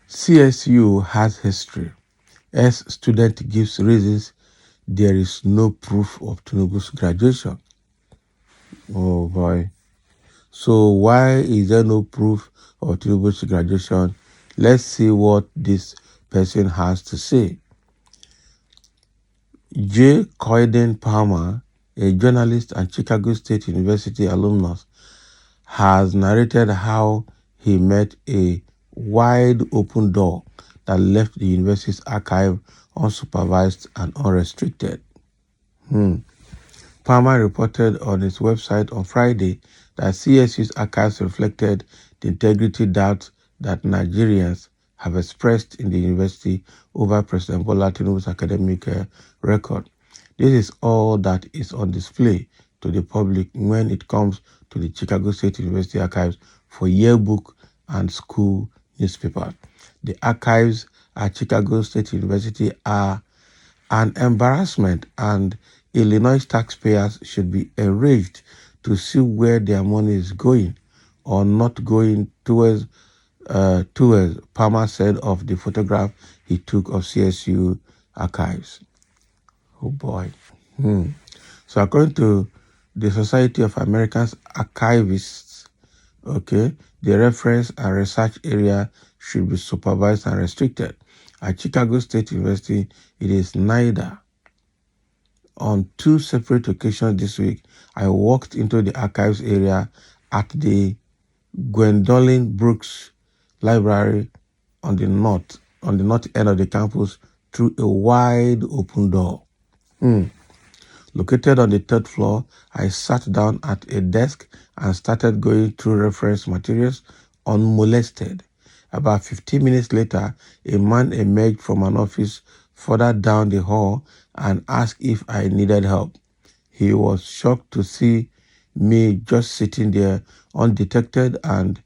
CSU has history. As student gives reasons, there is no proof of Tinubu's graduation. Oh boy. So why is there no proof of Tinubu's graduation? Let's see what this person has to say. J. Coyden Palmer, a journalist and Chicago State University alumnus, has narrated how he met a wide open door that left the university's archive unsupervised and unrestricted. Palmer reported on his website on Friday that CSU's archives reflected the integrity doubts that Nigerians have expressed in the university over President Bola Tinubu's academic record. This is all that is on display to the public when it comes to the Chicago State University archives for yearbook and school newspapers. The archives at Chicago State University are an embarrassment, and Illinois taxpayers should be enraged to see where their money is going or not going towards, Palmer said of the photograph he took of CSU archives. Oh boy. So according to the Society of American Archivists, okay, the reference and research area should be supervised and restricted. At Chicago State University, it is neither. On two separate occasions this week, I walked into the archives area at the Gwendolyn Brooks Library on the north end of the campus through a wide open door. Located on the third floor, I sat down at a desk and started going through reference materials unmolested. About 15 minutes later, a man emerged from an office further down the hall and asked if I needed help. He was shocked to see me just sitting there undetected and,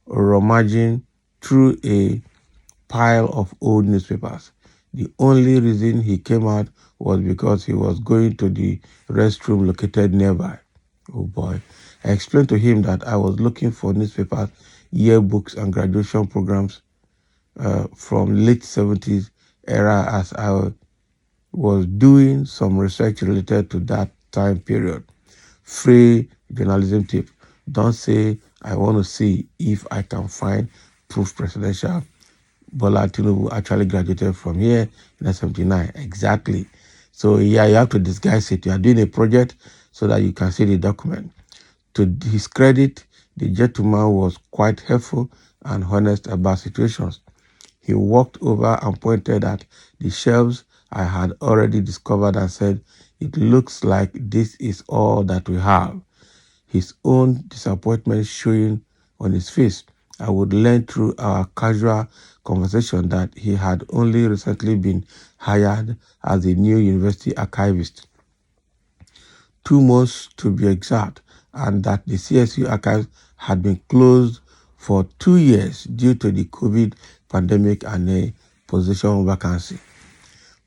rummaging through a pile of old newspapers. The only reason he came out was because he was going to the restroom located nearby. Oh boy. I explained to him that I was looking for newspapers, yearbooks, and graduation programs from late 70s era as I was doing some research related to that time period. Free journalism tip. Don't say I want to see if I can find proof presidential Bola Tinubu actually graduated from here in 1979. Exactly. So yeah, you have to disguise it. You are doing a project so that you can see the document. To his credit, the gentleman was quite helpful and honest about situations. He walked over and pointed at the shelves I had already discovered and said, "It looks like this is all that we have." His own disappointment showing on his face. I would learn through our casual conversation that he had only recently been hired as a new university archivist, 2 months to be exact, and that the CSU archives had been closed for 2 years due to the COVID pandemic and a position vacancy.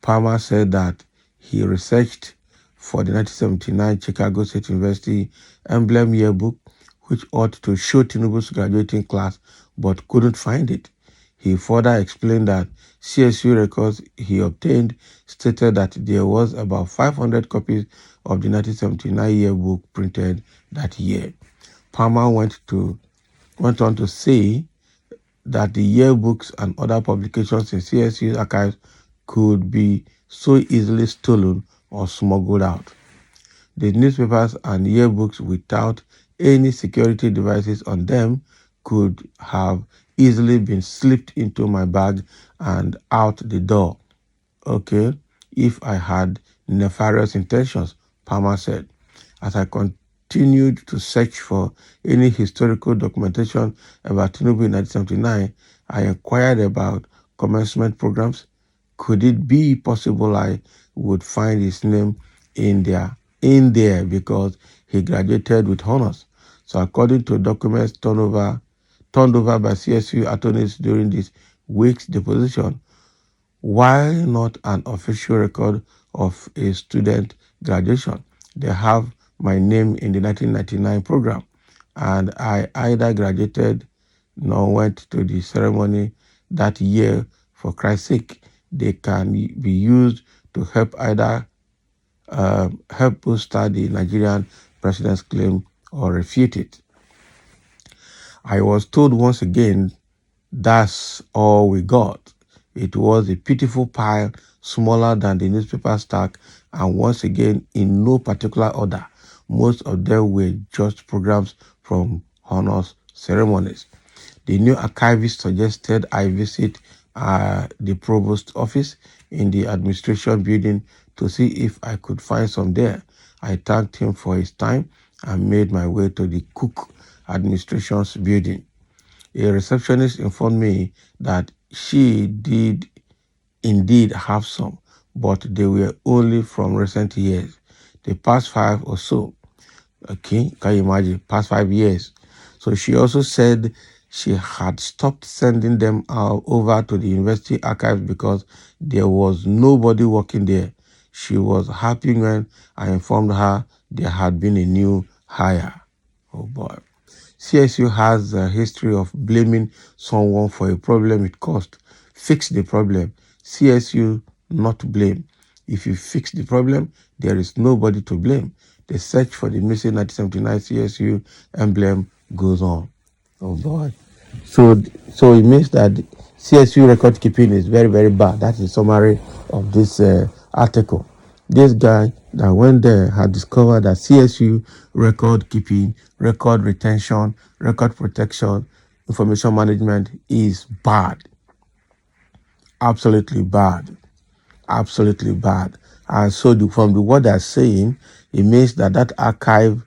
Palmer said that he researched for the 1979 Chicago State University emblem yearbook, which ought to show Tinubu's graduating class, but couldn't find it. He further explained that CSU records he obtained stated that there was about 500 copies of the 1979 yearbook printed that year. Palmer went on to say that the yearbooks and other publications in CSU archives could be so easily stolen or smuggled out. The newspapers and yearbooks without any security devices on them could have easily been slipped into my bag and out the door, okay, if I had nefarious intentions, Palmer said. As I continued to search for any historical documentation about Tinubu in 1979, I inquired about commencement programs. Could it be possible I would find his name in there because he graduated with honors? So according to documents turned over by CSU attorneys during this week's deposition, why not an official record of a student graduation? They have my name in the 1999 program, and I either graduated nor went to the ceremony that year. For Christ's sake, they can be used to help either help booster the Nigerian president's claim or refute it. I was told once again, that's all we got. It was a pitiful pile, smaller than the newspaper stack, and once again, in no particular order. Most of them were just programs from honors ceremonies. The new archivist suggested I visit the provost office in the administration building to see if I could find some there. I thanked him for his time and made my way to the Cook administration's building. A receptionist informed me that she did indeed have some, but they were only from recent years, the past 5 or so. Okay, can you imagine? Past 5 years. So she also said she had stopped sending them over to the university archives because there was nobody working there. She was happy when I informed her there had been a new hire. Oh boy. CSU has a history of blaming someone for a problem it caused. Fix the problem. CSU not to blame. If you fix the problem, there is nobody to blame. The search for the missing 1979 CSU emblem goes on. Oh boy. So it means that CSU record keeping is very, very bad. That's the summary of this article. This guy that went there had discovered that CSU record keeping, record retention, record protection, information management is bad. Absolutely bad. Absolutely bad. And so from the what they're saying, it means that archive,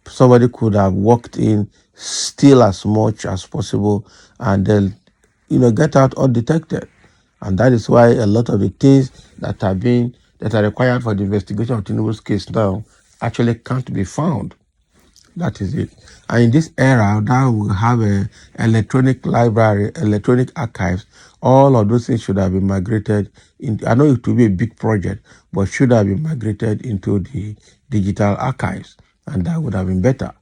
somebody could have walked in, steal as much as possible, and then, get out undetected. And that is why a lot of the things that are required for the investigation of Tinubu's case now actually can't be found. That is it. And in this era, now we have a electronic library, electronic archives. All of those things should have been migrated. I know it will be a big project, but should have been migrated into the digital archives, and that would have been better.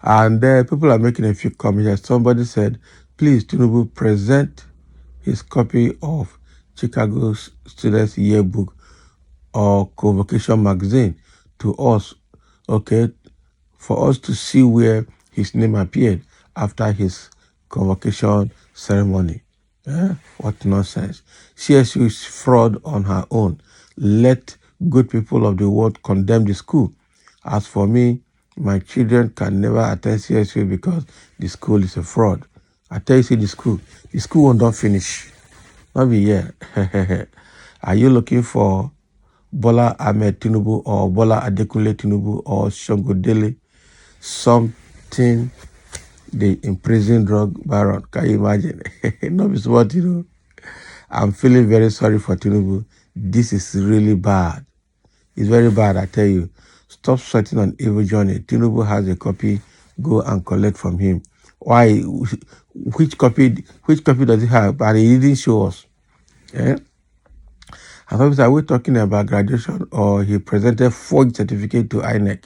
And people are making a few comments. Somebody said, please, Tinubu, present his copy of Chicago Students Yearbook or Convocation magazine to us, okay, for us to see where his name appeared after his convocation ceremony. What nonsense. CSU is fraud on her own. Let good people of the world condemn the school. As for me, my children can never attend CSU because the school is a fraud. I tell you, see the school won't don't finish. Not be here. Are you looking for Bola Ahmed Tinubu or Bola Adekunle Tinubu or Shogodele? Something the imprisoned drug baron. Can you imagine? No, it's what I'm feeling very sorry for Tinubu. This is really bad. It's very bad, I tell you. Stop sweating on evil Johnny. Tinubu has a copy. Go and collect from him. Why? Which copy does he have? And he didn't show us. Yeah? And are we talking about graduation or he presented forged certificate to INEC,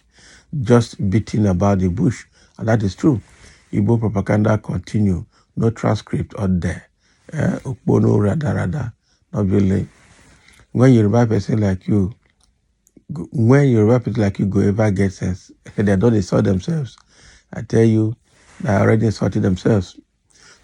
just beating about the bush? And that is true. Igbo propaganda continue. No transcript out there. Ukbono rada. Not really. When you revive person like you, go ever get sense, they don't insult themselves. I tell you, they already insulted themselves.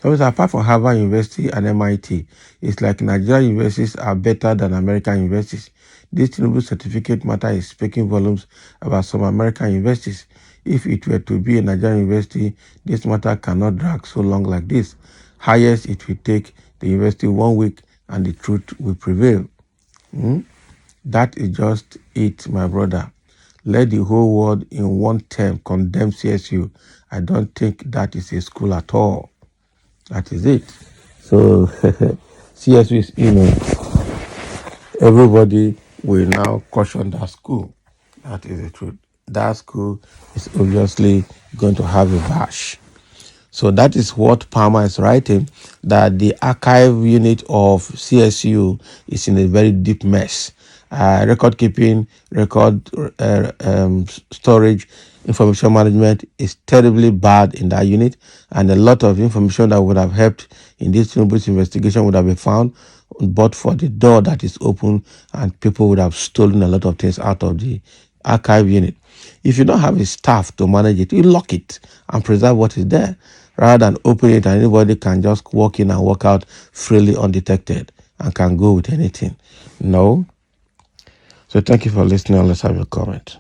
So apart from Harvard University and MIT, it's like Nigerian universities are better than American universities. This Tinubu certificate matter is speaking volumes about some American universities. If it were to be a Nigerian university, this matter cannot drag so long like this. Highest it will take the university 1 week and the truth will prevail. That is just it, my brother. Let the whole world in one term condemn CSU. I don't think that is a school at all. That is it. So CSU is, everybody will now caution that school. That is the truth. That school is obviously going to have a bash. So that is what Palmer is writing, that the archive unit of CSU is in a very deep mess. record keeping, record storage, information management is terribly bad in that unit, and a lot of information that would have helped in this Tinubu's investigation would have been found, but for the door that is open, and people would have stolen a lot of things out of the archive unit. If you don't have a staff to manage it, you lock it and preserve what is there, rather than open it and anybody can just walk in and walk out freely undetected and can go with anything. No. So thank you for listening. Let's have your comment.